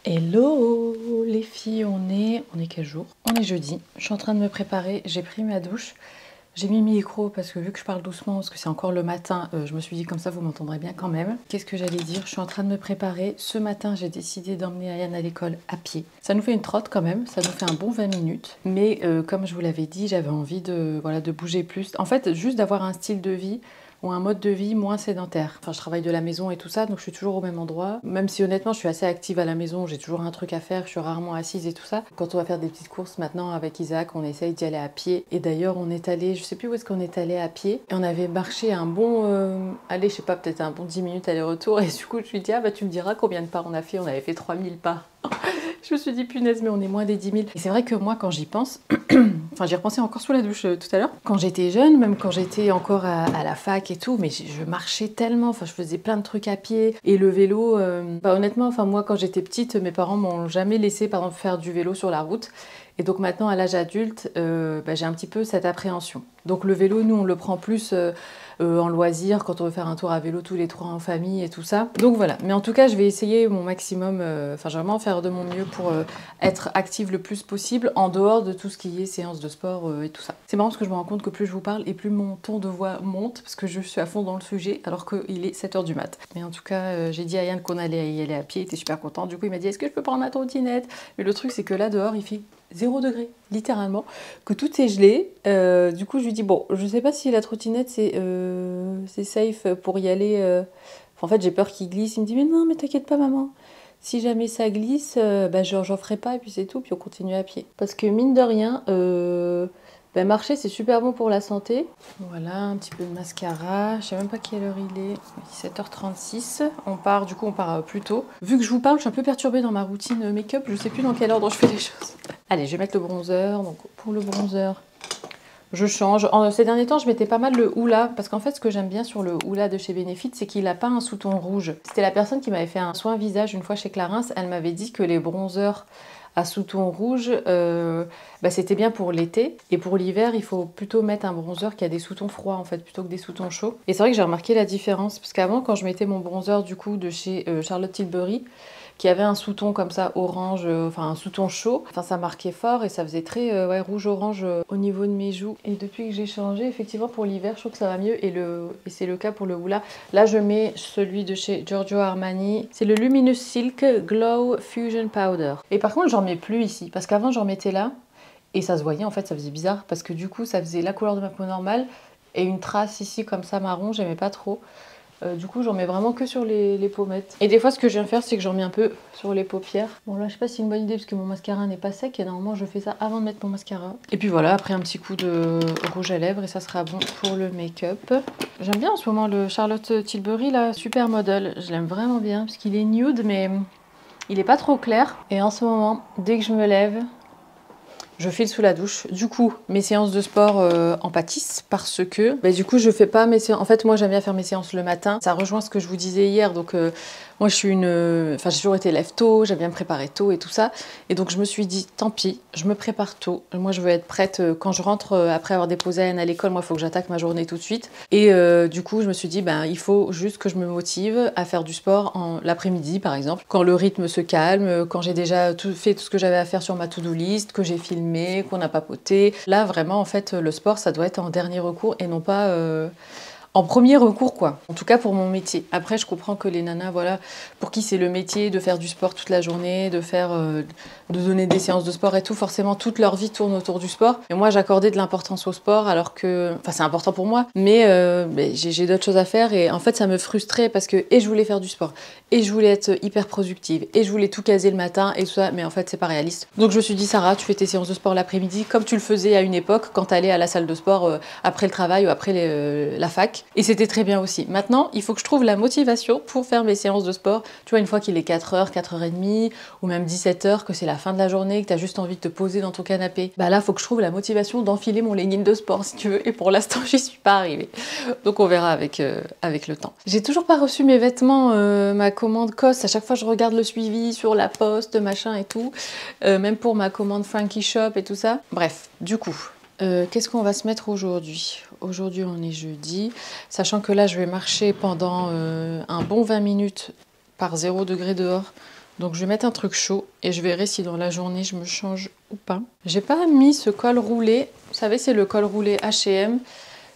Hello les filles, on est quel jour? On est jeudi, je suis en train de me préparer, j'ai pris ma douche, j'ai mis le micro parce que vu que je parle doucement, parce que c'est encore le matin, je me suis dit comme ça vous m'entendrez bien quand même. Qu'est-ce que j'allais dire? Je suis en train de me préparer, ce matin j'ai décidé d'emmener Ayane à l'école à pied. Ça nous fait une trotte quand même, ça nous fait un bon 20 minutes, mais comme je vous l'avais dit, j'avais envie de, voilà, de bouger plus. En fait, juste d'avoir un style de vie ou un mode de vie moins sédentaire. Enfin, je travaille de la maison et tout ça, donc je suis toujours au même endroit. Même si honnêtement, je suis assez active à la maison, j'ai toujours un truc à faire, je suis rarement assise et tout ça. Quand on va faire des petites courses maintenant avec Isaac, on essaye d'y aller à pied. Et d'ailleurs, on est allé, je sais plus où est-ce qu'on est allé à pied, et on avait marché un bon, allez, je sais pas, peut-être un bon 10 minutes aller-retour. Et du coup, je lui dis, ah bah tu me diras combien de pas on a fait. On avait fait 3000 pas. Je me suis dit, punaise, mais on est moins des 10 000. Et c'est vrai que moi, quand j'y pense, enfin, j'y repensais encore sous la douche tout à l'heure. Quand j'étais jeune, même quand j'étais encore à la fac et tout, mais je marchais tellement, enfin, je faisais plein de trucs à pied. Et le vélo, bah, honnêtement, enfin, moi, quand j'étais petite, mes parents m'ont jamais laissé, par exemple, faire du vélo sur la route. Et donc maintenant, à l'âge adulte, bah, j'ai un petit peu cette appréhension. Donc le vélo, nous, on le prend plus en loisir, quand on veut faire un tour à vélo tous les trois en famille et tout ça. Donc voilà, mais en tout cas, je vais essayer mon maximum, enfin, je vais vraiment faire de mon mieux pour être active le plus possible, en dehors de tout ce qui est séance de sport et tout ça. C'est marrant parce que je me rends compte que plus je vous parle, et plus mon ton de voix monte, parce que je suis à fond dans le sujet, alors qu'il est 7 h du mat. Mais en tout cas, j'ai dit à Yann qu'on allait y aller à pied, il était super content. Du coup, il m'a dit, est-ce que je peux prendre ma trottinette? Mais le truc, c'est que là, dehors, il fait 0 degré, littéralement, que tout est gelé. Du coup, je lui dis, bon, je sais pas si la trottinette, c'est safe pour y aller. Enfin, en fait, j'ai peur qu'il glisse. Il me dit, mais non, mais t'inquiète pas, maman. Si jamais ça glisse, bah, j'en ferai pas, et puis c'est tout, puis on continue à pied. Parce que mine de rien, bah, marcher, c'est super bon pour la santé. Voilà, un petit peu de mascara. Je sais même pas quelle heure il est. 17h36. On part, du coup, on part plus tôt. Vu que je vous parle, je suis un peu perturbée dans ma routine make-up. Je sais plus dans quel ordre je fais les choses. Allez, je vais mettre le bronzer. Donc, pour le bronzer, je change. Ces derniers temps, je mettais pas mal le Hoola, parce qu'en fait, ce que j'aime bien sur le Hoola de chez Benefit, c'est qu'il n'a pas un sous-ton rouge. C'était la personne qui m'avait fait un soin visage une fois chez Clarins. Elle m'avait dit que les bronzers à sous-ton rouge, bah, c'était bien pour l'été. Et pour l'hiver, il faut plutôt mettre un bronzer qui a des sous-tons froids, en fait, plutôt que des sous-tons chauds. Et c'est vrai que j'ai remarqué la différence, parce qu'avant, quand je mettais mon bronzer, du coup, de chez Charlotte Tilbury, qui avait un sous-ton comme ça orange, enfin un sous-ton chaud. Enfin ça marquait fort et ça faisait très ouais, rouge-orange au niveau de mes joues. Et depuis que j'ai changé, effectivement pour l'hiver, je trouve que ça va mieux et c'est le cas pour le Hoola. Là je mets celui de chez Giorgio Armani. C'est le Luminous Silk Glow Fusion Powder. Et par contre j'en mets plus ici parce qu'avant j'en mettais là et ça se voyait en fait, ça faisait bizarre parce que du coup ça faisait la couleur de ma peau normale et une trace ici comme ça marron, j'aimais pas trop. Du coup, j'en mets vraiment que sur les pommettes. Et des fois, ce que je viens de faire, c'est que j'en mets un peu sur les paupières. Bon, là, je sais pas si c'est une bonne idée parce que mon mascara n'est pas sec et normalement, je fais ça avant de mettre mon mascara. Et puis voilà, après un petit coup de rouge à lèvres et ça sera bon pour le make-up. J'aime bien en ce moment le Charlotte Tilbury, là, Super Model. Je l'aime vraiment bien parce qu'il est nude, mais il est pas trop clair. Et en ce moment, dès que je me lève, je file sous la douche. Du coup, mes séances de sport en pâtissent parce que, bah, du coup, je fais pas mes séances. En fait, moi, j'aime bien faire mes séances le matin. Ça rejoint ce que je vous disais hier. Donc, moi, je suis enfin, j'ai toujours été lève tôt. J'aime bien me préparer tôt et tout ça. Et donc, je me suis dit, tant pis, je me prépare tôt. Moi, je veux être prête quand je rentre après avoir déposé Anne à l'école. Moi, il faut que j'attaque ma journée tout de suite. Et du coup, je me suis dit, ben, il faut juste que je me motive à faire du sport l'après-midi, par exemple, quand le rythme se calme, quand j'ai déjà fait tout ce que j'avais à faire sur ma to-do list, que j'ai filmé, qu'on a papoté. Là, vraiment, en fait, le sport, ça doit être en dernier recours et non pas en premier recours, quoi. En tout cas, pour mon métier. Après, je comprends que les nanas, voilà, pour qui c'est le métier de faire du sport toute la journée, de faire, de donner des séances de sport et tout, forcément, toute leur vie tourne autour du sport. Et moi, j'accordais de l'importance au sport, alors que, enfin, c'est important pour moi, mais j'ai d'autres choses à faire et en fait, ça me frustrait parce que, et je voulais faire du sport, et je voulais être hyper productive, et je voulais tout caser le matin et tout ça, mais en fait, c'est pas réaliste. Donc, je me suis dit, Sarah, tu fais tes séances de sport l'après-midi, comme tu le faisais à une époque, quand t'allais à la salle de sport après le travail ou après la fac. Et c'était très bien aussi. Maintenant, il faut que je trouve la motivation pour faire mes séances de sport. Tu vois, une fois qu'il est 4h, 4h30, ou même 17h, que c'est la fin de la journée, que tu as juste envie de te poser dans ton canapé, bah là, il faut que je trouve la motivation d'enfiler mon legging de sport, si tu veux. Et pour l'instant, j'y suis pas arrivée. Donc on verra avec le temps. J'ai toujours pas reçu mes vêtements, ma commande COS. À chaque fois, je regarde le suivi sur la poste, machin et tout. Même pour ma commande Frankie Shop et tout ça. Bref, du coup... qu'est-ce qu'on va se mettre aujourd'hui? Aujourd'hui, on est jeudi. Sachant que là, je vais marcher pendant un bon 20 minutes par 0 degré dehors. Donc je vais mettre un truc chaud et je verrai si dans la journée je me change ou pas. J'ai pas mis ce col roulé. Vous savez, c'est le col roulé H&M.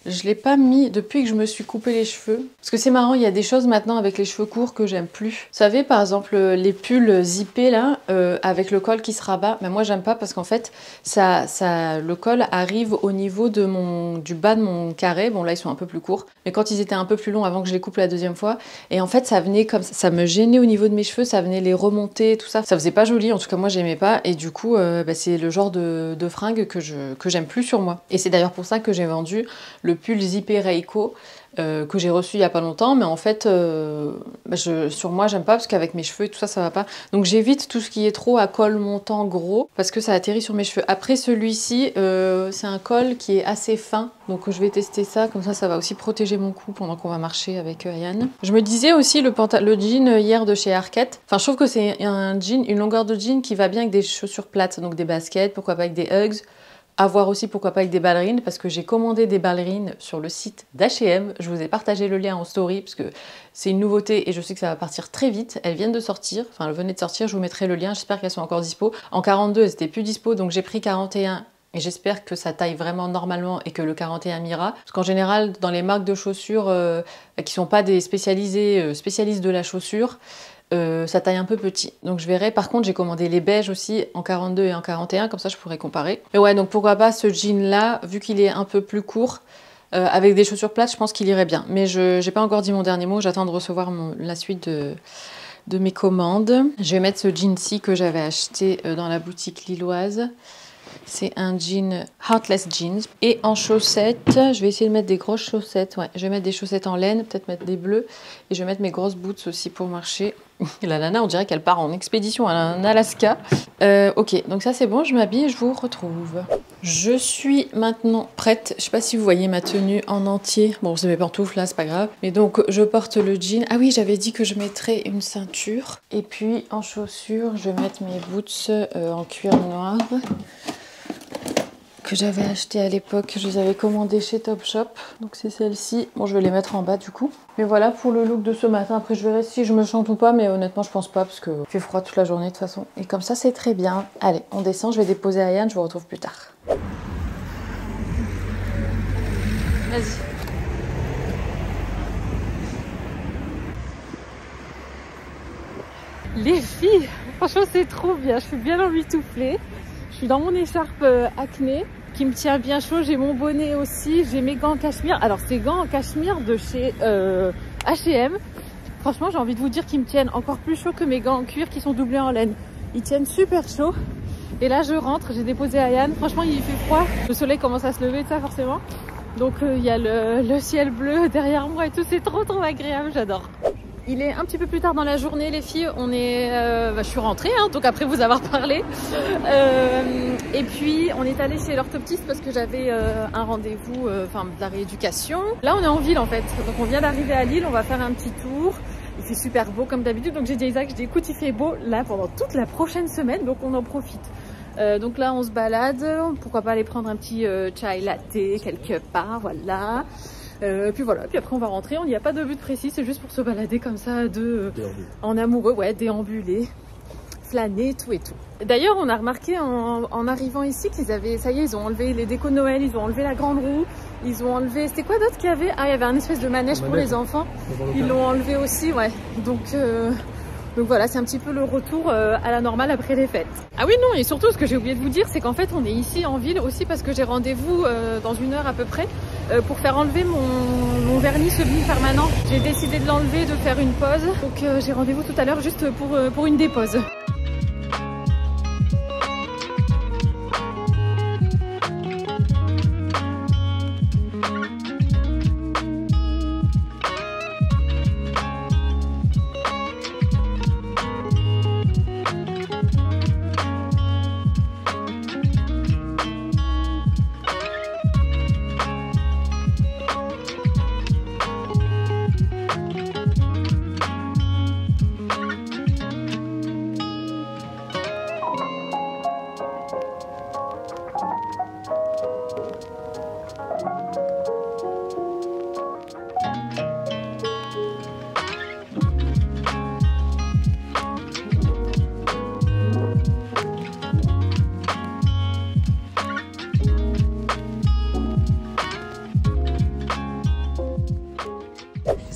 Je l'ai pas mis depuis que je me suis coupé les cheveux. Parce que c'est marrant, il y a des choses maintenant avec les cheveux courts que j'aime plus. Vous savez, par exemple, les pulls zippés là, avec le col qui se rabat. Mais moi, j'aime pas parce qu'en fait, le col arrive au niveau du bas de mon carré. Bon, là, ils sont un peu plus courts. Mais quand ils étaient un peu plus longs avant que je les coupe la deuxième fois. Et en fait, ça venait comme ça. Ça me gênait au niveau de mes cheveux. Ça venait les remonter, tout ça. Ça faisait pas joli. En tout cas, moi, j'aimais pas. Et du coup, c'est le genre de fringue que j'aime plus sur moi. Et c'est d'ailleurs pour ça que j'ai vendu le pull zippé Reiko que j'ai reçu il y a pas longtemps, mais en fait sur moi j'aime pas parce qu'avec mes cheveux et tout ça, ça va pas. Donc j'évite tout ce qui est trop à col montant gros parce que ça atterrit sur mes cheveux. Après celui-ci, c'est un col qui est assez fin, donc je vais tester ça, comme ça va aussi protéger mon cou pendant qu'on va marcher avec Ayane. Je me disais aussi le jean hier de chez Arket, enfin je trouve que c'est un jean, une longueur de jean qui va bien avec des chaussures plates, donc des baskets, pourquoi pas avec des Uggs. À voir aussi pourquoi pas avec des ballerines, parce que j'ai commandé des ballerines sur le site d'H&M. Je vous ai partagé le lien en story parce que c'est une nouveauté et je sais que ça va partir très vite. Elles viennent de sortir, enfin elles venaient de sortir, je vous mettrai le lien, j'espère qu'elles sont encore dispo. En 42 elles étaient plus dispo, donc j'ai pris 41 et j'espère que ça taille vraiment normalement et que le 41 m'ira. Parce qu'en général dans les marques de chaussures qui sont pas des spécialistes de la chaussure, ça taille un peu petit, donc je verrai. Par contre j'ai commandé les beiges aussi en 42 et en 41, comme ça je pourrais comparer. Mais ouais, donc pourquoi pas ce jean là, vu qu'il est un peu plus court, avec des chaussures plates, je pense qu'il irait bien. Mais je n'ai pas encore dit mon dernier mot, j'attends de recevoir la suite de mes commandes. Je vais mettre ce jean-ci que j'avais acheté dans la boutique lilloise. C'est un jean Heartless Jeans. Et en chaussettes, je vais essayer de mettre des grosses chaussettes. Ouais, je vais mettre des chaussettes en laine, peut-être mettre des bleus. Et je vais mettre mes grosses boots aussi pour marcher. La nana, on dirait qu'elle part en expédition en Alaska. Ok, donc ça c'est bon, je m'habille et je vous retrouve. Je suis maintenant prête. Je sais pas si vous voyez ma tenue en entier. Bon, c'est mes pantoufles là, c'est pas grave. Mais donc, je porte le jean. Ah oui, j'avais dit que je mettrais une ceinture. Et puis, en chaussures, je vais mettre mes boots en cuir noir. Que j'avais acheté à l'époque, je les avais commandés chez Topshop, donc c'est celle-ci. Bon, je vais les mettre en bas du coup. Mais voilà pour le look de ce matin. Après je verrai si je me chante ou pas, mais honnêtement je pense pas parce que il fait froid toute la journée de toute façon. Et comme ça c'est très bien. Allez, on descend, je vais déposer Ayane, je vous retrouve plus tard. Vas-y. Les filles, franchement c'est trop bien, je suis bien emmitouflée. Je suis dans mon écharpe acné qui me tient bien chaud, j'ai mon bonnet aussi, j'ai mes gants en cachemire. Alors ces gants en cachemire de chez H&M, franchement j'ai envie de vous dire qu'ils me tiennent encore plus chaud que mes gants en cuir qui sont doublés en laine. Ils tiennent super chaud. Et là je rentre, j'ai déposé Ayane, franchement il fait froid, le soleil commence à se lever, ça forcément. Donc il y a le ciel bleu derrière moi et tout, c'est trop agréable, j'adore. Il est un petit peu plus tard dans la journée les filles, je suis rentrée hein, donc après vous avoir parlé. Et puis on est allé chez l'orthoptiste parce que j'avais un rendez-vous de la rééducation. Là on est en ville en fait, donc on vient d'arriver à Lille, on va faire un petit tour. Il fait super beau comme d'habitude, donc j'ai dit à Isaac, écoute il fait beau là pendant toute la prochaine semaine, donc on en profite. Donc là on se balade, pourquoi pas aller prendre un petit chai latte quelque part, voilà. Puis voilà, puis après on va rentrer, on n'y a pas de but précis, c'est juste pour se balader comme ça en amoureux, ouais, déambuler, flâner, tout et tout. D'ailleurs on a remarqué en arrivant ici qu'ils avaient, ça y est, ils ont enlevé les décos de Noël, ils ont enlevé la grande roue, ils ont enlevé, c'était quoi d'autre qu'il y avait? Ah, il y avait un espèce de manège pour les enfants, ils l'ont enlevé aussi, ouais, donc voilà, c'est un petit peu le retour à la normale après les fêtes. Ah oui, non, et surtout, ce que j'ai oublié de vous dire, c'est qu'en fait, on est ici en ville aussi parce que j'ai rendez-vous dans 1 heure à peu près pour faire enlever mon vernis semi-permanent. J'ai décidé de l'enlever, de faire une pause. Donc j'ai rendez-vous tout à l'heure juste pour une dépose.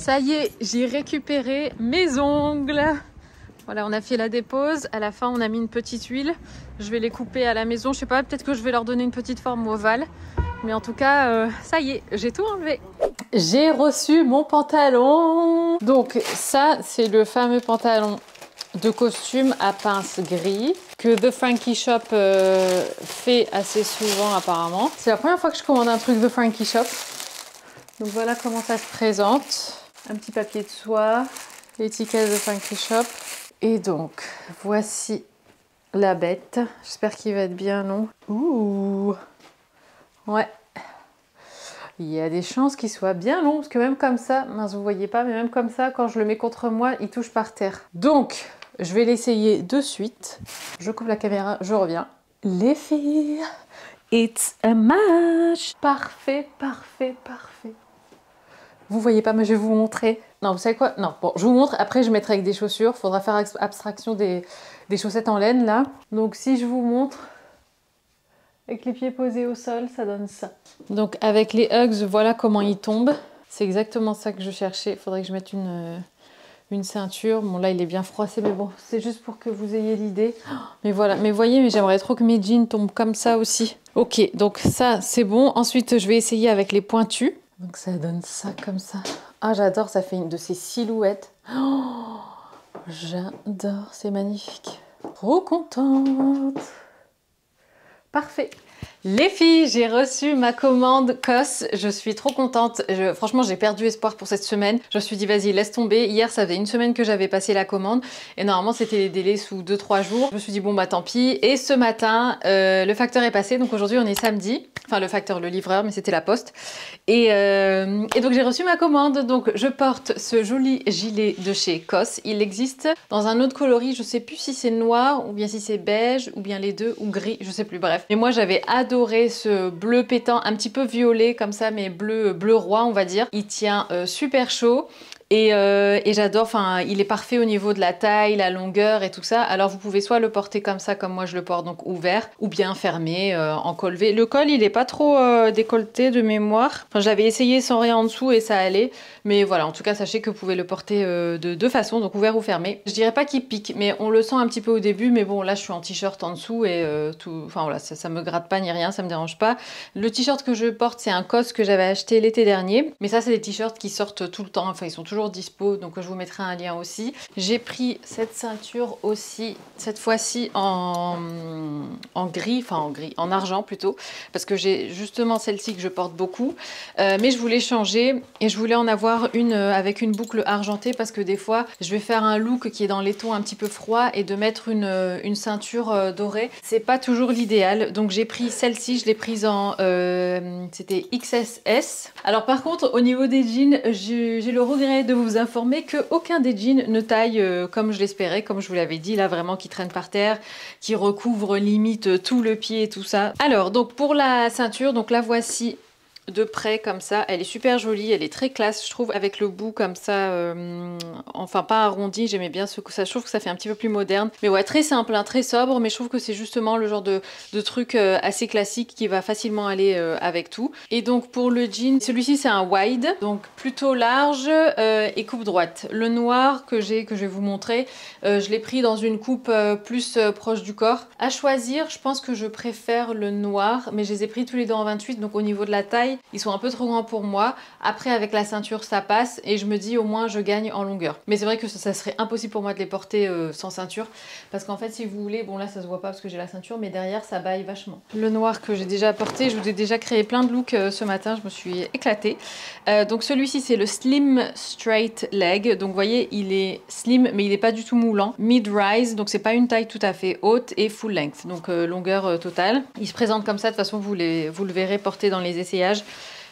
Ça y est, j'ai récupéré mes ongles. Voilà, on a fait la dépose. À la fin, on a mis une petite huile. Je vais les couper à la maison. Je sais pas, peut-être que je vais leur donner une petite forme ovale. Mais en tout cas, ça y est, j'ai tout enlevé. J'ai reçu mon pantalon. Donc ça, c'est le fameux pantalon de costume à pince gris que The Frankie Shop fait assez souvent apparemment. C'est la première fois que je commande un truc The Frankie Shop. Donc voilà comment ça se présente. Un petit papier de soie, l'étiquette de Frankie Shop. Et donc, voici la bête. J'espère qu'il va être bien long. Ouh! Ouais. Il y a des chances qu'il soit bien long, parce que même comme ça, mince, vous voyez pas, mais même comme ça, quand je le mets contre moi, il touche par terre. Donc, je vais l'essayer de suite. Je coupe la caméra, je reviens. Les filles, it's a match! Parfait, parfait, parfait. Vous voyez pas, mais je vais vous montrer. Non, vous savez quoi? Non, bon, je vous montre. Après, je mettrai avec des chaussures. Faudra faire abstraction des chaussettes en laine, là. Donc, si je vous montre, avec les pieds posés au sol, ça donne ça. Donc, avec les Uggs, voilà comment ils tombent. C'est exactement ça que je cherchais. Il faudrait que je mette une ceinture. Bon, là, il est bien froissé, mais bon, c'est juste pour que vous ayez l'idée. Mais voilà, mais voyez, mais j'aimerais trop que mes jeans tombent comme ça aussi. Ok, donc ça, c'est bon. Ensuite, je vais essayer avec les pointus. Donc ça donne ça comme ça. Ah, j'adore, ça fait une de ces silhouettes. Oh, j'adore, c'est magnifique. Trop contente. Parfait. Les filles, j'ai reçu ma commande COS. Je suis trop contente. Franchement, j'ai perdu espoir pour cette semaine. Je me suis dit, vas-y, laisse tomber. Hier, ça faisait une semaine que j'avais passé la commande. Et normalement, c'était les délais sous 2-3 jours. Je me suis dit, bon, bah tant pis. Et ce matin, le facteur est passé. Donc aujourd'hui, on est samedi. Enfin, le facteur, le livreur, mais c'était la poste. Et donc, j'ai reçu ma commande. Donc, je porte ce joli gilet de chez COS. Il existe dans un autre coloris. Je sais plus si c'est noir ou bien si c'est beige ou bien les deux ou gris. Je sais plus, bref. Mais moi, j'avais adoré ce bleu pétant, un petit peu violet comme ça, mais bleu roi, on va dire. Il tient super chaud. Et j'adore, enfin il est parfait au niveau de la taille, la longueur et tout ça. Alors vous pouvez soit le porter comme ça, comme moi je le porte, donc ouvert, ou bien fermé, en col V. Le col il est pas trop décolleté de mémoire. Enfin j'avais essayé sans rien en dessous et ça allait. Mais voilà, en tout cas sachez que vous pouvez le porter de deux façons, donc ouvert ou fermé. Je dirais pas qu'il pique, mais on le sent un petit peu au début. Mais bon là je suis en t-shirt en dessous et tout, enfin voilà, ça me gratte pas ni rien, ça me dérange pas. Le t-shirt que je porte c'est un COS que j'avais acheté l'été dernier. Mais ça c'est des t-shirts qui sortent tout le temps, enfin ils sont toujours dispo, donc je vous mettrai un lien aussi. J'ai pris cette ceinture aussi, cette fois-ci en gris, enfin en gris, en argent plutôt, parce que j'ai justement celle-ci que je porte beaucoup, mais je voulais changer et je voulais en avoir une avec une boucle argentée parce que des fois je vais faire un look qui est dans les tons un petit peu froids et de mettre une ceinture dorée, c'est pas toujours l'idéal. Donc j'ai pris celle-ci, je l'ai prise en c'était XSS. Alors par contre au niveau des jeans, j'ai le regret de vous informer que aucun des jeans ne taille comme je l'espérais, comme je vous l'avais dit, là vraiment qui traîne par terre, qui recouvre limite tout le pied et tout ça. Alors donc pour la ceinture, donc la voici de près comme ça, elle est super jolie, elle est très classe je trouve, avec le bout comme ça, enfin pas arrondi, j'aimais bien ce que ça, je trouve que ça fait un petit peu plus moderne, mais ouais très simple, hein, très sobre, mais je trouve que c'est justement le genre de truc assez classique qui va facilement aller avec tout. Et donc pour le jean, celui-ci c'est un wide, donc plutôt large et coupe droite. Le noir que je vais vous montrer, je l'ai pris dans une coupe plus proche du corps. À choisir, je pense que je préfère le noir, mais je les ai pris tous les deux en 28, donc au niveau de la taille, ils sont un peu trop grands pour moi. Après avec la ceinture ça passe et je me dis au moins je gagne en longueur. Mais c'est vrai que ça serait impossible pour moi de les porter sans ceinture, parce qu'en fait si vous voulez, bon là ça se voit pas parce que j'ai la ceinture, mais derrière ça baille vachement. Le noir que j'ai déjà porté, je vous ai déjà créé plein de looks ce matin, je me suis éclatée. Donc celui-ci c'est le Slim Straight Leg, donc vous voyez il est slim mais il n'est pas du tout moulant. Mid-rise, donc c'est pas une taille tout à fait haute, et full length, donc longueur totale. Il se présente comme ça, de toute façon vous le verrez porter dans les essayages.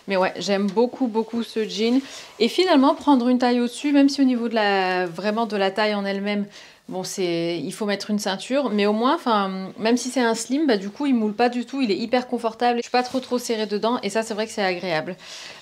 Mais ouais, j'aime beaucoup ce jean. Et finalement, prendre une taille au-dessus, même si au niveau de vraiment de la taille en elle-même, Bon, il faut mettre une ceinture, mais au moins, enfin, même si c'est un slim, bah du coup, il moule pas du tout, il est hyper confortable. Je suis pas trop serrée dedans, et ça, c'est vrai que c'est agréable.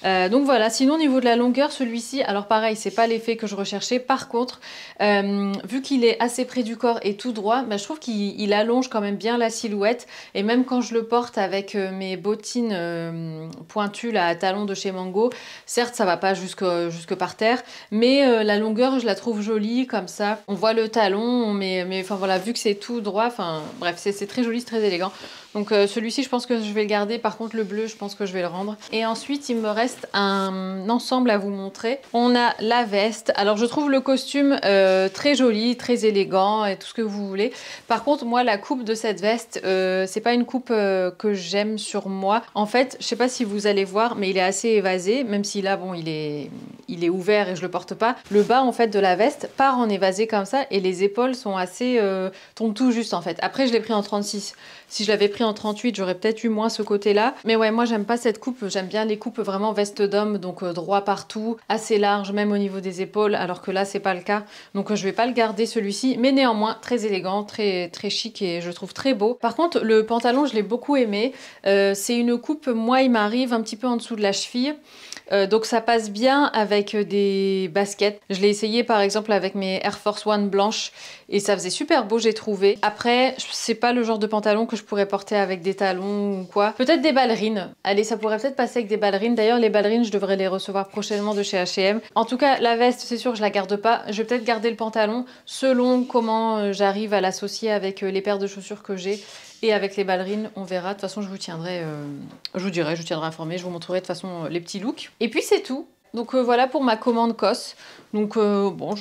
Donc voilà. Sinon, au niveau de la longueur, celui-ci, alors pareil, c'est pas l'effet que je recherchais. Par contre, vu qu'il est assez près du corps et tout droit, bah, je trouve qu'il allonge quand même bien la silhouette. Et même quand je le porte avec mes bottines pointues là, à talons de chez Mango, certes, ça va pas jusque par terre, mais la longueur, je la trouve jolie comme ça. On voit le talon. Mais enfin voilà, vu que c'est tout droit, enfin bref, c'est très joli, c'est très élégant. Donc celui-ci, je pense que je vais le garder. Par contre, le bleu, je pense que je vais le rendre. Et ensuite, il me reste un ensemble à vous montrer. On a la veste. Alors, je trouve le costume très joli, très élégant et tout ce que vous voulez. Par contre, moi, la coupe de cette veste, c'est pas une coupe que j'aime sur moi. En fait, je sais pas si vous allez voir, mais il est assez évasé, même si là, bon, il est ouvert et je le porte pas. Le bas, en fait, de la veste part en évasé comme ça et les épaules sont assez... tombent tout juste, en fait. Après, je l'ai pris en 36. Si je l'avais pris en 38, j'aurais peut-être eu moins ce côté-là. Mais ouais, moi, j'aime pas cette coupe. J'aime bien les coupes vraiment veste d'homme, donc droit partout, assez large, même au niveau des épaules, alors que là, c'est pas le cas. Donc, je vais pas le garder, celui-ci. Mais néanmoins, très élégant, très chic et je trouve très beau. Par contre, le pantalon, je l'ai beaucoup aimé. C'est une coupe, moi, il m'arrive un petit peu en dessous de la cheville. Donc ça passe bien avec des baskets. Je l'ai essayé par exemple avec mes Air Force One blanches et ça faisait super beau, j'ai trouvé. Après, c'est pas le genre de pantalon que je pourrais porter avec des talons ou quoi. Peut-être des ballerines. Allez, ça pourrait peut-être passer avec des ballerines. D'ailleurs, les ballerines, je devrais les recevoir prochainement de chez H&M. En tout cas, la veste, c'est sûr, je la garde pas. Je vais peut-être garder le pantalon selon comment j'arrive à l'associer avec les paires de chaussures que j'ai. Et avec les ballerines, on verra. De toute façon, je vous tiendrai informé. Je vous montrerai de toute façon les petits looks. Et puis c'est tout. Donc voilà pour ma commande COS. Donc bon,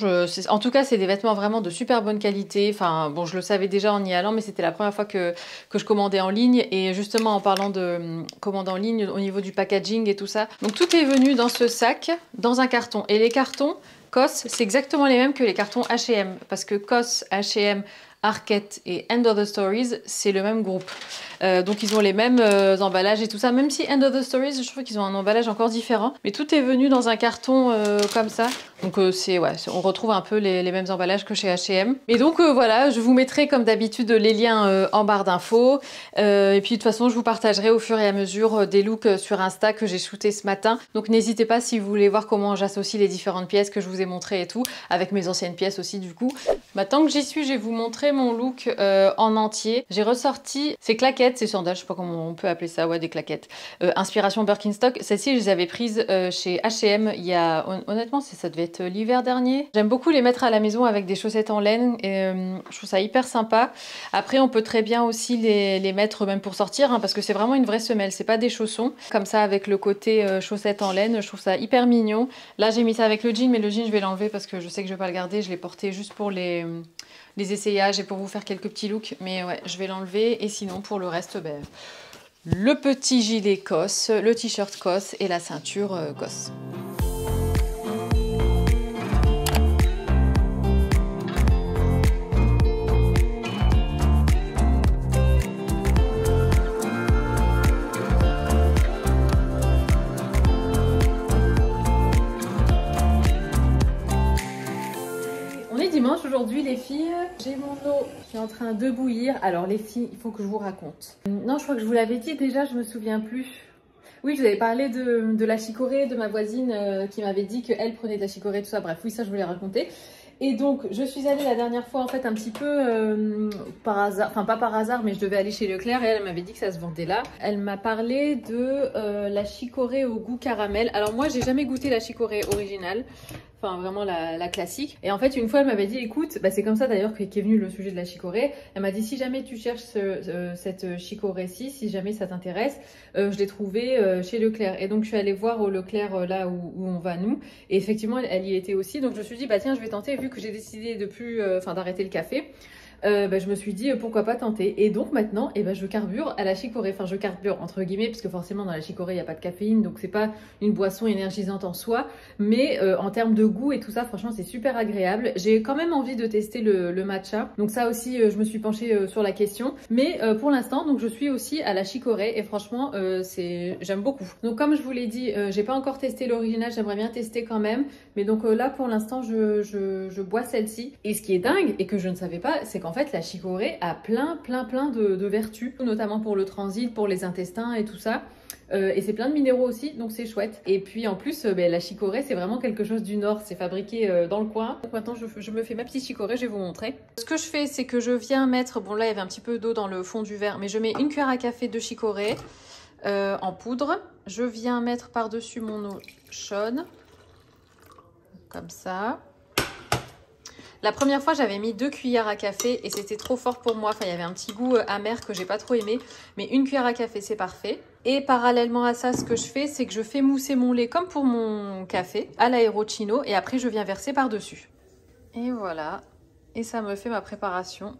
en tout cas, c'est des vêtements vraiment de super bonne qualité. Enfin bon, je le savais déjà en y allant, mais c'était la première fois que je commandais en ligne. Et justement, en parlant de commande en ligne, au niveau du packaging et tout ça. Donc tout est venu dans ce sac, dans un carton. Et les cartons COS, c'est exactement les mêmes que les cartons H&M. Parce que COS, H&M, Arket et End of the Stories, c'est le même groupe. Donc ils ont les mêmes emballages et tout ça. Même si End of the Stories, je trouve qu'ils ont un emballage encore différent. Mais tout est venu dans un carton comme ça. Donc on retrouve un peu les mêmes emballages que chez H&M. Et donc voilà, je vous mettrai comme d'habitude les liens en barre d'infos. Et puis de toute façon, je vous partagerai au fur et à mesure des looks sur Insta que j'ai shooté ce matin. Donc n'hésitez pas si vous voulez voir comment j'associe les différentes pièces que je vous ai montrées et tout. Avec mes anciennes pièces aussi du coup. Bah, tant que j'y suis, je vais vous montrer mon look en entier. J'ai ressorti ces claquettes, ces sandales, je sais pas comment on peut appeler ça, ouais, des claquettes. Inspiration Birkenstock. Celles-ci, je les avais prises chez H&M il y a, honnêtement, ça devait être l'hiver dernier. J'aime beaucoup les mettre à la maison avec des chaussettes en laine et je trouve ça hyper sympa. Après, on peut très bien aussi les mettre même pour sortir, hein, parce que c'est vraiment une vraie semelle, c'est pas des chaussons. Comme ça, avec le côté chaussettes en laine, je trouve ça hyper mignon. Là, j'ai mis ça avec le jean, mais le jean, je vais l'enlever parce que je sais que je vais pas le garder. Je l'ai porté juste pour les essayages et pour vous faire quelques petits looks. Mais ouais, je vais l'enlever. Et sinon, pour le reste, ben, le petit gilet COS, le t-shirt COS et la ceinture COS. Dimanche aujourd'hui les filles, j'ai mon eau qui est en train de bouillir. Alors les filles, il faut que je vous raconte. Non, je crois que je vous l'avais dit déjà, je me souviens plus. Oui, je vous avais parlé de la chicorée, de ma voisine qui m'avait dit qu'elle prenait de la chicorée, tout ça. Bref, oui, ça je vous l'ai raconté. Et donc, je suis allée la dernière fois en fait un petit peu par hasard, enfin pas par hasard, mais je devais aller chez Leclerc et elle m'avait dit que ça se vendait là. Elle m'a parlé de la chicorée au goût caramel. Alors moi, j'ai jamais goûté la chicorée originale. Enfin vraiment la classique. Et en fait une fois elle m'avait dit écoute, bah, c'est comme ça d'ailleurs qu'est venu le sujet de la chicorée. Elle m'a dit si jamais tu cherches cette chicorée-ci, si jamais ça t'intéresse, je l'ai trouvée chez Leclerc. Et donc je suis allée voir au Leclerc là où on va nous. Et effectivement elle y était aussi. Donc je me suis dit bah tiens je vais tenter vu que j'ai décidé de plus, d'arrêter le café. je me suis dit pourquoi pas tenter. Et donc maintenant, je carbure à la chicorée. Enfin, je carbure entre guillemets, parce que forcément dans la chicorée, il n'y a pas de caféine, donc c'est pas une boisson énergisante en soi. Mais en termes de goût et tout ça, franchement, c'est super agréable. J'ai quand même envie de tester le matcha. Donc ça aussi, je me suis penchée sur la question. Mais pour l'instant, donc je suis aussi à la chicorée et franchement, j'aime beaucoup. Donc comme je vous l'ai dit, j'ai pas encore testé l'original, j'aimerais bien tester quand même. Mais donc là, pour l'instant, je bois celle-ci. Et ce qui est dingue et que je ne savais pas, c'est qu'en fait, la chicorée a plein de vertus, notamment pour le transit, pour les intestins et tout ça. Et c'est plein de minéraux aussi, donc c'est chouette. Et puis en plus, la chicorée, c'est vraiment quelque chose du Nord, c'est fabriqué dans le coin. Donc maintenant, je me fais ma petite chicorée, je vais vous montrer. Ce que je fais, c'est que je viens mettre, bon là, il y avait un petit peu d'eau dans le fond du verre, mais je mets une cuillère à café de chicorée en poudre. Je viens mettre par-dessus mon eau chaude, comme ça. La première fois, j'avais mis 2 cuillères à café et c'était trop fort pour moi. Enfin, il y avait un petit goût amer que j'ai pas trop aimé. Mais une cuillère à café, c'est parfait. Et parallèlement à ça, ce que je fais, c'est que je fais mousser mon lait comme pour mon café à l'aérochino. Et après, je viens verser par-dessus. Et voilà. Et ça me fait ma préparation.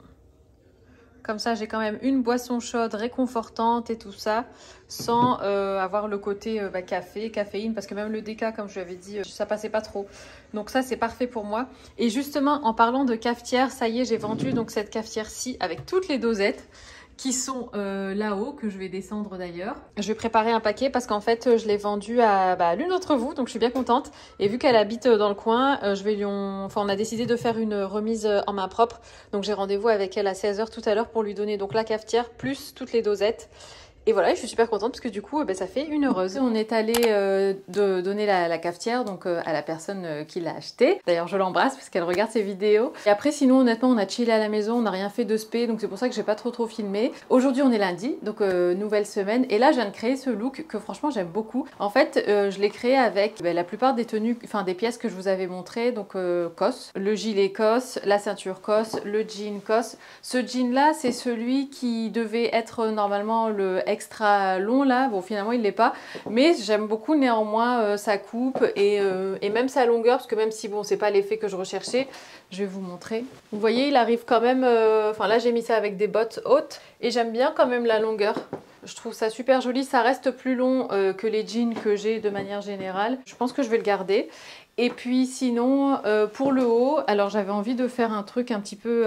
Comme ça, j'ai quand même une boisson chaude, réconfortante et tout ça, sans avoir le côté café, caféine, parce que même le déca, comme je l'avais dit, ça passait pas trop. Donc ça, c'est parfait pour moi. Et justement, en parlant de cafetière, ça y est, j'ai vendu donc cette cafetière-ci avec toutes les dosettes qui sont là-haut, que je vais descendre d'ailleurs. Je vais préparer un paquet parce qu'en fait, je l'ai vendu à l'une d'entre vous, donc je suis bien contente. Et vu qu'elle habite dans le coin, on a décidé de faire une remise en main propre. Donc j'ai rendez-vous avec elle à 16 h tout à l'heure pour lui donner donc la cafetière plus toutes les dosettes. Et voilà, je suis super contente parce que du coup, ça fait une heureuse. On est allé de donner la cafetière donc à la personne qui l'a achetée. D'ailleurs, je l'embrasse parce qu'elle regarde ses vidéos. Et après, sinon, honnêtement, on a chillé à la maison, on n'a rien fait de spé, donc c'est pour ça que j'ai pas trop filmé. Aujourd'hui, on est lundi, donc nouvelle semaine. Et là, je viens de créer ce look que franchement, j'aime beaucoup. En fait, je l'ai créé avec la plupart des tenues, enfin des pièces que je vous avais montrées. Donc COS, le gilet COS, la ceinture COS, le jean COS. Ce jean-là, c'est celui qui devait être normalement le extra long là, bon finalement il l'est pas, mais j'aime beaucoup néanmoins sa coupe et même sa longueur, parce que même si bon c'est pas l'effet que je recherchais, je vais vous montrer. Vous voyez, il arrive quand même, enfin là j'ai mis ça avec des bottes hautes et j'aime bien quand même la longueur. Je trouve ça super joli, ça reste plus long que les jeans que j'ai de manière générale. Je pense que je vais le garder. Et puis sinon, pour le haut, alors j'avais envie de faire un truc un petit peu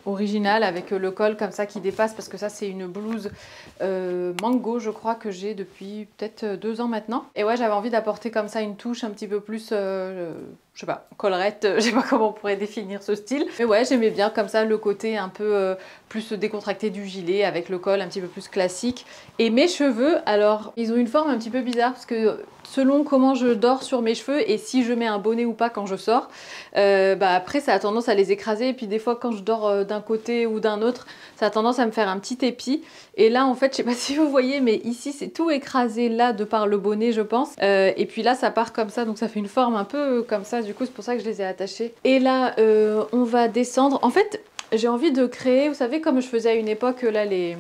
original avec le col comme ça qui dépasse, parce que ça c'est une blouse mango, je crois, que j'ai depuis peut-être 2 ans maintenant. Et ouais, j'avais envie d'apporter comme ça une touche un petit peu plus, je sais pas, collerette, je sais pas comment on pourrait définir ce style. Mais ouais, j'aimais bien comme ça le côté un peu plus décontracté du gilet avec le col un petit peu plus classique. Et mes cheveux, alors, ils ont une forme un petit peu bizarre parce que selon comment je dors sur mes cheveux et si je mets un bonnet ou pas quand je sors, après ça a tendance à les écraser. Et puis des fois quand je dors d'un côté ou d'un autre, ça a tendance à me faire un petit épi. Et là en fait, je sais pas si vous voyez, mais ici c'est tout écrasé là de par le bonnet je pense. Et puis là ça part comme ça, donc ça fait une forme un peu comme ça. Du coup c'est pour ça que je les ai attachés. Et là on va descendre. En fait, j'ai envie de créer, vous savez, comme je faisais à une époque, là, les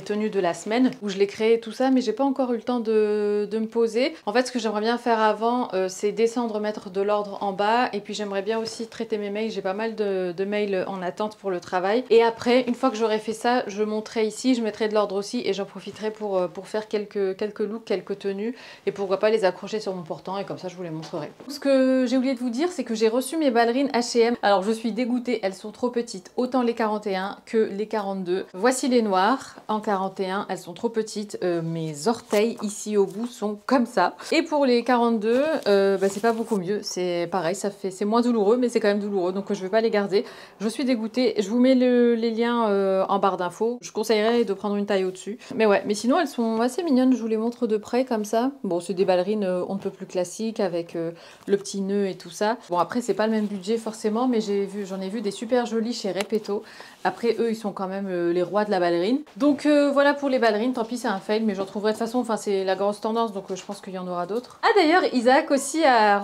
tenues de la semaine, où je les créais tout ça, mais j'ai pas encore eu le temps de me poser. En fait, ce que j'aimerais bien faire avant, c'est descendre, mettre de l'ordre en bas, et puis j'aimerais bien aussi traiter mes mails. J'ai pas mal de mails en attente pour le travail. Et après, une fois que j'aurai fait ça, je monterai ici, je mettrai de l'ordre aussi, et j'en profiterai pour faire quelques looks, quelques tenues, et pourquoi pas les accrocher sur mon portant, et comme ça, je vous les montrerai. Ce que j'ai oublié de vous dire, c'est que j'ai reçu mes ballerines H&M. Alors, je suis dégoûtée, elles sont trop petites. Autant les 41 que les 42. Voici les noires en 41, elles sont trop petites. Mes orteils ici au bout sont comme ça. Et pour les 42, c'est pas beaucoup mieux. C'est pareil, c'est moins douloureux, mais c'est quand même douloureux, donc je vais pas les garder. Je suis dégoûtée. Je vous mets les liens en barre d'infos. Je conseillerais de prendre une taille au-dessus. Mais ouais, mais sinon elles sont assez mignonnes. Je vous les montre de près comme ça. Bon, c'est des ballerines on ne peut plus classiques avec le petit nœud et tout ça. Bon, après c'est pas le même budget forcément, mais j'en ai vu des super jolies chez Repetto. Après eux ils sont quand même les rois de la ballerine. Donc voilà pour les ballerines, tant pis c'est un fail, mais j'en trouverai de toute façon, enfin c'est la grosse tendance, donc je pense qu'il y en aura d'autres. Ah d'ailleurs Isaac aussi a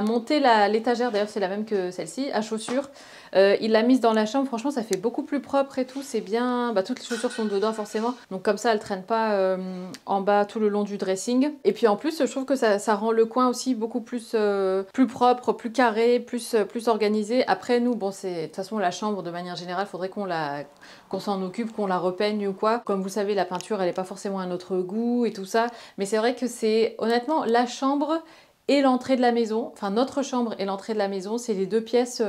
monté l'étagère, d'ailleurs c'est la même que celle-ci, à chaussures. Il l'a mise dans la chambre, franchement ça fait beaucoup plus propre et tout, c'est bien, bah, toutes les chaussures sont dedans forcément, donc comme ça elles traînent pas en bas tout le long du dressing. Et puis en plus je trouve que ça rend le coin aussi beaucoup plus, plus propre, plus carré, plus organisé. Après nous, bon c'est, de toute façon la chambre de manière générale, faudrait qu'on s'en occupe, qu'on la repeigne ou quoi. Comme vous savez la peinture elle est pas forcément à notre goût et tout ça, mais c'est vrai que c'est honnêtement la chambre et l'entrée de la maison, enfin notre chambre et l'entrée de la maison, c'est les deux pièces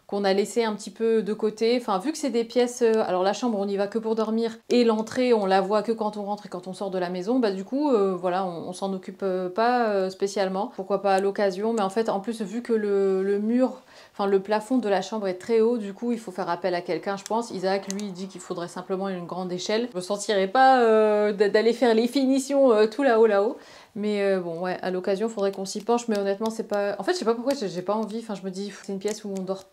qu'on a laissé un petit peu de côté. Enfin, vu que c'est des pièces... alors la chambre, on n'y va que pour dormir, et l'entrée, on la voit que quand on rentre et quand on sort de la maison, bah du coup, voilà, on s'en occupe pas spécialement. Pourquoi pas à l'occasion, mais en fait, en plus, vu que le mur... Enfin, le plafond de la chambre est très haut, du coup, il faut faire appel à quelqu'un, je pense. Isaac, lui, il dit qu'il faudrait simplement une grande échelle. Je me sentirais pas d'aller faire les finitions tout là-haut. Mais bon, ouais, à l'occasion, faudrait qu'on s'y penche. Mais honnêtement, c'est pas... En fait, je sais pas pourquoi j'ai pas envie. Enfin, je me dis, c'est une pièce où on dort...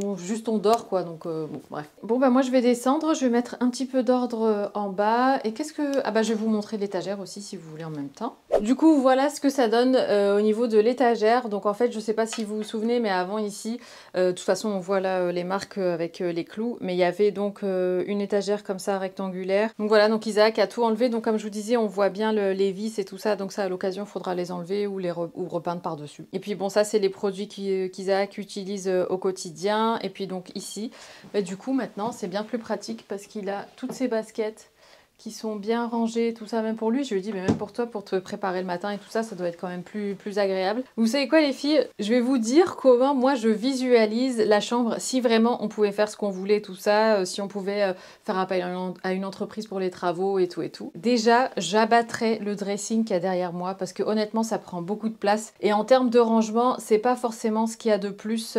Où juste on dort, quoi. Donc, bon, bref. Bon, bah moi, je vais descendre. Je vais mettre un petit peu d'ordre en bas. Et qu'est-ce que... Ah bah, je vais vous montrer l'étagère aussi, si vous voulez, en même temps. Du coup, voilà ce que ça donne au niveau de l'étagère. Donc, en fait, je sais pas si vous vous souvenez, mais avant, ici... de toute façon, on voit là les marques avec les clous. Mais il y avait donc une étagère comme ça, rectangulaire. Donc, voilà. Donc, Isaac a tout enlevé. Donc, comme je vous disais, on voit bien les vis et tout ça. Donc, ça, à l'occasion, il faudra les enlever ou ou repeindre par-dessus. Et puis bon, ça c'est les produits qu'Isaac utilise au quotidien. Et puis donc ici, bah, du coup maintenant c'est bien plus pratique parce qu'il a toutes ses baskets qui sont bien rangées, tout ça, même pour lui. Je lui ai dit, mais même pour toi, pour te préparer le matin et tout ça, ça doit être quand même plus agréable. Vous savez quoi les filles? Je vais vous dire comment moi je visualise la chambre si vraiment on pouvait faire ce qu'on voulait, tout ça, si on pouvait faire appel à une entreprise pour les travaux et tout et tout. Déjà, j'abattrais le dressing qu'il y a derrière moi parce que honnêtement, ça prend beaucoup de place. Et en termes de rangement, c'est pas forcément ce qu'il y a de plus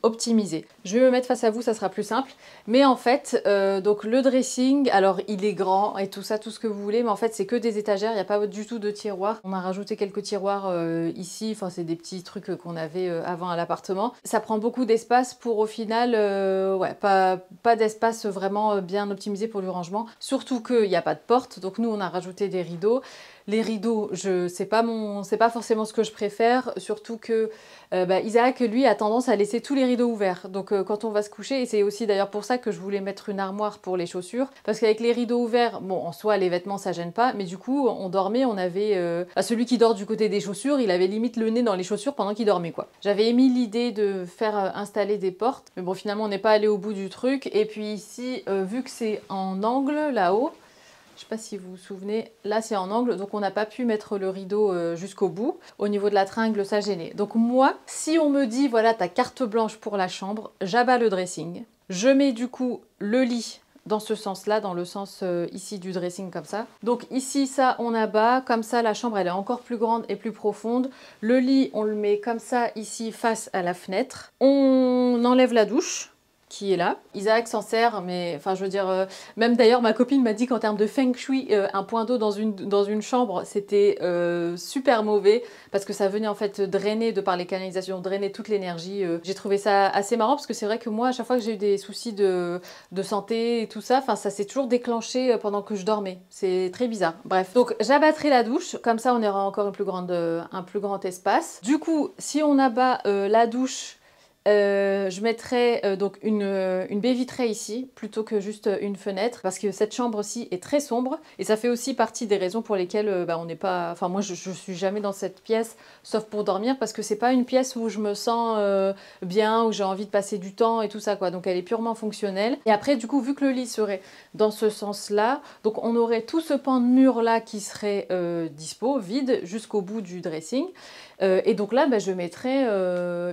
optimisé. Je vais me mettre face à vous, ça sera plus simple. Mais en fait, donc le dressing, alors il est grand, et tout ça, tout ce que vous voulez, mais en fait c'est que des étagères, il n'y a pas du tout de tiroirs. On a rajouté quelques tiroirs ici, enfin c'est des petits trucs qu'on avait avant à l'appartement. Ça prend beaucoup d'espace pour au final, ouais, pas d'espace vraiment bien optimisé pour le rangement. Surtout qu'il n'y a pas de porte, donc nous on a rajouté des rideaux. Les rideaux, c'est pas forcément ce que je préfère, surtout que Isaac, lui, a tendance à laisser tous les rideaux ouverts. Donc quand on va se coucher, et c'est aussi d'ailleurs pour ça que je voulais mettre une armoire pour les chaussures, parce qu'avec les rideaux ouverts, bon, en soi, les vêtements, ça gêne pas, mais du coup, on dormait, on avait... celui qui dort du côté des chaussures, il avait limite le nez dans les chaussures pendant qu'il dormait, quoi. J'avais émis l'idée de faire installer des portes, mais bon, finalement, on n'est pas allé au bout du truc. Et puis ici, vu que c'est en angle, là-haut, je sais pas si vous vous souvenez, là c'est en angle, donc on n'a pas pu mettre le rideau jusqu'au bout. Au niveau de la tringle, ça gênait. Donc moi, si on me dit, voilà, ta carte blanche pour la chambre, j'abats le dressing. Je mets du coup le lit dans ce sens-là, dans le sens ici du dressing comme ça. Donc ici, ça, on abat. Comme ça, la chambre, elle est encore plus grande et plus profonde. Le lit, on le met comme ça, ici, face à la fenêtre. On enlève la douche qui est là. Isaac s'en sert, mais enfin je veux dire, même d'ailleurs ma copine m'a dit qu'en termes de feng shui, un point d'eau dans une chambre, c'était super mauvais, parce que ça venait en fait drainer, de par les canalisations, drainer toute l'énergie. J'ai trouvé ça assez marrant, parce que c'est vrai que moi, à chaque fois que j'ai eu des soucis de santé et tout ça, enfin ça s'est toujours déclenché pendant que je dormais. C'est très bizarre. Bref, donc j'abattrai la douche, comme ça on aura encore un plus grand espace. Du coup, si on abat la douche, je mettrai donc une baie vitrée ici plutôt que juste une fenêtre, parce que cette chambre-ci est très sombre et ça fait aussi partie des raisons pour lesquelles on n'est pas... Enfin moi je suis jamais dans cette pièce sauf pour dormir, parce que c'est pas une pièce où je me sens bien, où j'ai envie de passer du temps et tout ça quoi, donc elle est purement fonctionnelle. Et après du coup vu que le lit serait dans ce sens-là, donc on aurait tout ce pan de mur là qui serait dispo, vide jusqu'au bout du dressing. Et donc là, je mettrais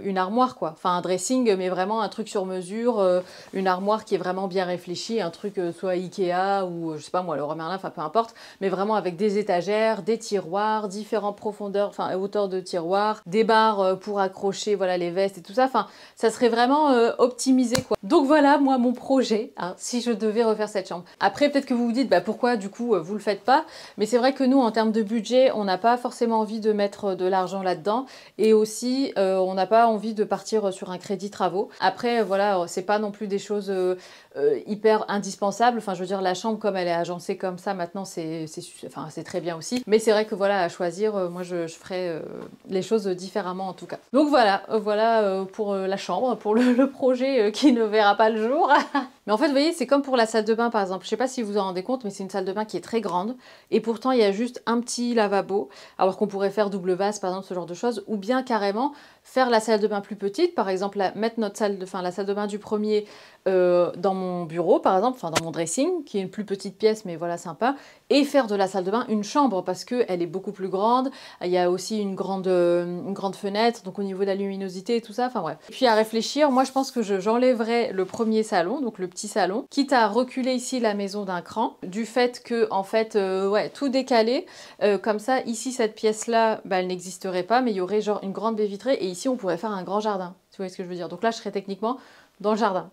une armoire, quoi. Enfin, un dressing, mais vraiment un truc sur mesure, une armoire qui est vraiment bien réfléchie, un truc soit Ikea ou, je sais pas moi, Leroy Merlin, enfin peu importe, mais vraiment avec des étagères, des tiroirs, différentes profondeurs, enfin hauteurs de tiroirs, des barres pour accrocher, voilà, les vestes et tout ça. Enfin, ça serait vraiment optimisé, quoi. Donc voilà, moi, mon projet, hein, si je devais refaire cette chambre. Après, peut-être que vous vous dites, pourquoi, du coup, vous le faites pas? Mais c'est vrai que nous, en termes de budget, on n'a pas forcément envie de mettre de l'argent là là-dedans. Et aussi, on n'a pas envie de partir sur un crédit travaux. Après, voilà, c'est pas non plus des choses hyper indispensables. Enfin, je veux dire, la chambre, comme elle est agencée comme ça, maintenant, c'est très bien aussi. Mais c'est vrai que voilà, à choisir, moi, je ferais les choses différemment en tout cas. Donc voilà, pour la chambre, pour le projet qui ne verra pas le jour. Mais en fait, vous voyez, c'est comme pour la salle de bain, par exemple. Je sais pas si vous vous en rendez compte, mais c'est une salle de bain qui est très grande. Et pourtant, il y a juste un petit lavabo. Alors qu'on pourrait faire double vase, par exemple, ce genre de choses. Ou bien carrément faire la salle de bain plus petite. Par exemple, mettre la salle de bain du premier dans mon bureau, par exemple. Enfin, dans mon dressing, qui est une plus petite pièce, mais voilà, sympa. Et faire de la salle de bain une chambre, parce qu'elle est beaucoup plus grande. Il y a aussi une grande fenêtre, donc au niveau de la luminosité et tout ça. Enfin, bref. Et puis à réfléchir, moi, je pense que j'enlèverais le premier salon, donc le petit salon, quitte à reculer ici la maison d'un cran, du fait que, en fait, ouais, tout décalé, comme ça, ici, cette pièce-là, bah, elle n'existerait pas, mais il y aurait genre une grande baie vitrée, et ici, on pourrait faire un grand jardin, tu vois ce que je veux dire. Donc là, je serais techniquement dans le jardin.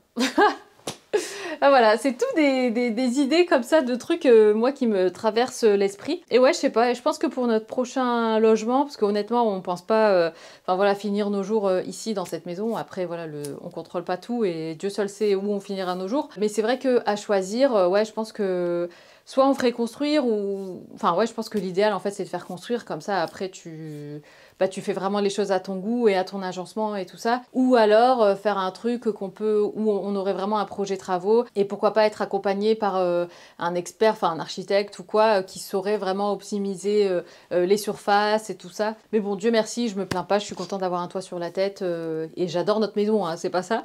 Ah, voilà, c'est tout des idées comme ça, de trucs, moi, qui me traversent l'esprit. Et ouais, je sais pas, je pense que pour notre prochain logement, parce qu'honnêtement, on pense pas, enfin voilà, finir nos jours ici, dans cette maison. Après, voilà, on contrôle pas tout, et Dieu seul sait où on finira nos jours. Mais c'est vrai qu'à choisir, ouais, je pense que soit on ferait construire, ou... Enfin, ouais, je pense que l'idéal, en fait, c'est de faire construire, comme ça, après, tu fais vraiment les choses à ton goût et à ton agencement et tout ça. Ou alors faire un truc où on aurait vraiment un projet travaux, et pourquoi pas être accompagné par un expert, enfin un architecte ou quoi, qui saurait vraiment optimiser les surfaces et tout ça. Mais bon, Dieu merci, je me plains pas, je suis contente d'avoir un toit sur la tête, et j'adore notre maison, hein, c'est pas ça.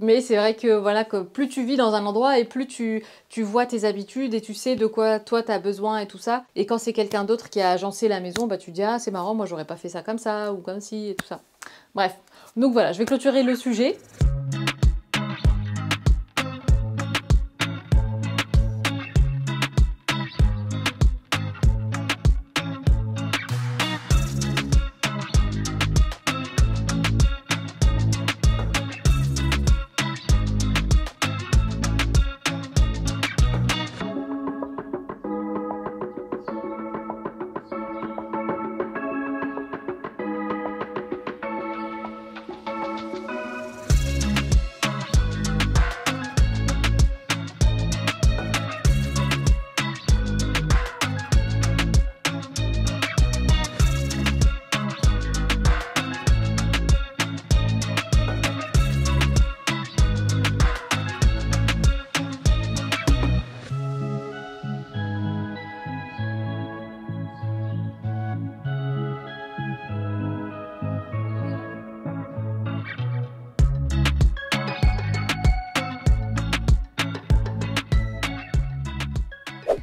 Mais c'est vrai que voilà, que plus tu vis dans un endroit, et plus tu vois tes habitudes, et tu sais de quoi toi t'as besoin et tout ça. Et quand c'est quelqu'un d'autre qui a agencé la maison, bah tu dis ah c'est marrant, moi j'aurais pas fait ça comme ça ou comme ci et tout ça. Bref, donc voilà, je vais clôturer le sujet.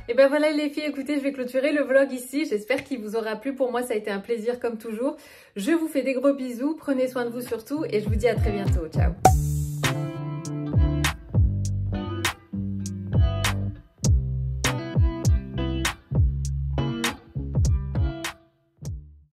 Et ben voilà les filles, écoutez, je vais clôturer le vlog ici. J'espère qu'il vous aura plu. Pour moi, ça a été un plaisir comme toujours. Je vous fais des gros bisous. Prenez soin de vous surtout, et je vous dis à très bientôt. Ciao!